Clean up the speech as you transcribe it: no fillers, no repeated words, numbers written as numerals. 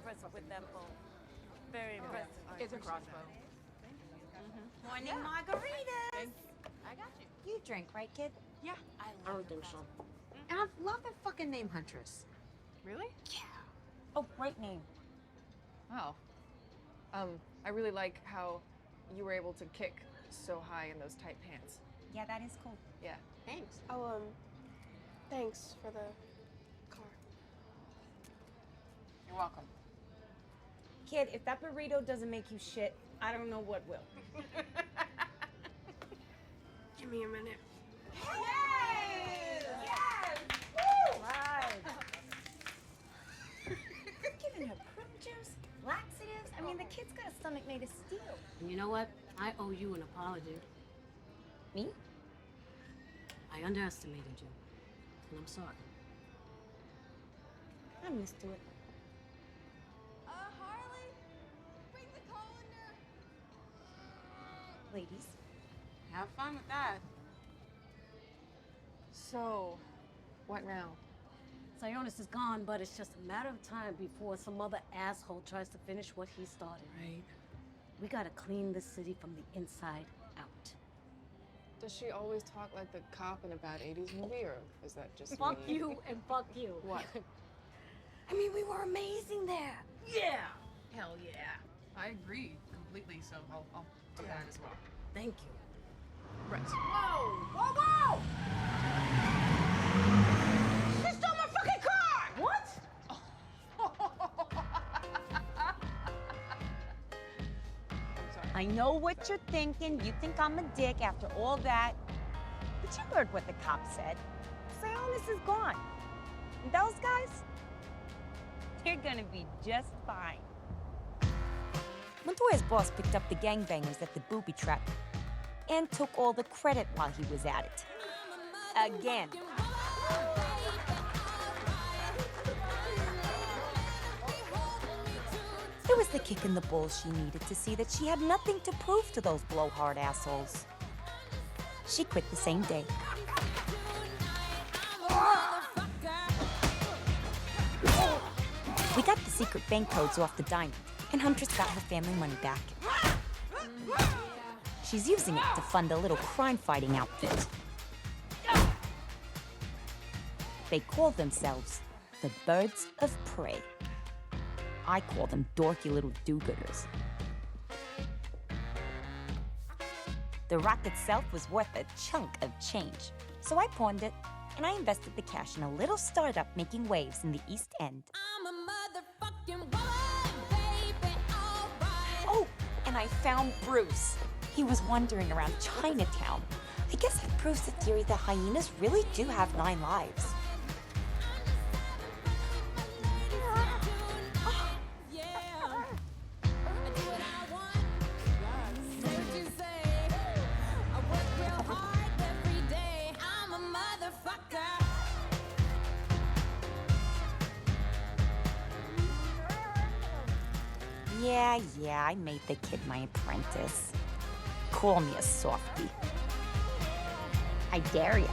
impressed with that bow. Very impressed. It's a crossbow. Morning margaritas. I got you. You drink, right, kid? Yeah. I don't think so. And I love that fucking name, Huntress. Really? Yeah. Oh, great name. Oh. I really like how you were able to kick so high in those tight pants. Yeah, that is cool. Yeah. Thanks. Oh, thanks for the car. You're welcome. Kid, if that burrito doesn't make you shit, I don't know what will. Give me a minute. Yes! Yes! Woo! Right. Giving her prune juice, laxatives. I mean, the kid's got a stomach made of steel. And you know what? I owe you an apology. Me? I underestimated you. And I'm sorry. I'm used to it. Harley, bring the colander. Ladies. Have fun with that. So, what now? Sionis is gone, but it's just a matter of time before some other asshole tries to finish what he started. Right. We gotta clean this city from the inside out. Does she always talk like the cop in a bad 80s movie, or is that just Fuck me? you and fuck you. What? I mean, we were amazing there. Yeah. Hell yeah. I agree completely, so I'll do that as well. Thank you. Right. Whoa! Whoa, whoa! She stole my fucking car! What? I'm sorry. I know what you're thinking. You think I'm a dick after all that. But you heard what the cop said. Sionis is gone. And those guys, they're gonna be just fine. Montoya's boss picked up the gangbangers at the booby trap and took all the credit while he was at it. Again. It was the kick in the balls she needed to see that she had nothing to prove to those blowhard assholes. She quit the same day. We got the secret bank codes off the diamond, and Huntress got her family money back. She's using it to fund a little crime-fighting outfit. They call themselves the Birds of Prey. I call them dorky little do-gooders. The rock itself was worth a chunk of change, so I pawned it, and I invested the cash in a little startup making waves in the East End. I'm a motherfucking woman, baby, all right. Oh, and I found Bruce. He was wandering around Chinatown. I guess that proves the theory that hyenas really do have 9 lives. Yeah. I do what I want. Say what you say. I work real hard every day. I'm a motherfucker. Yeah, I made the kid my apprentice. Call me a softie. I dare ya.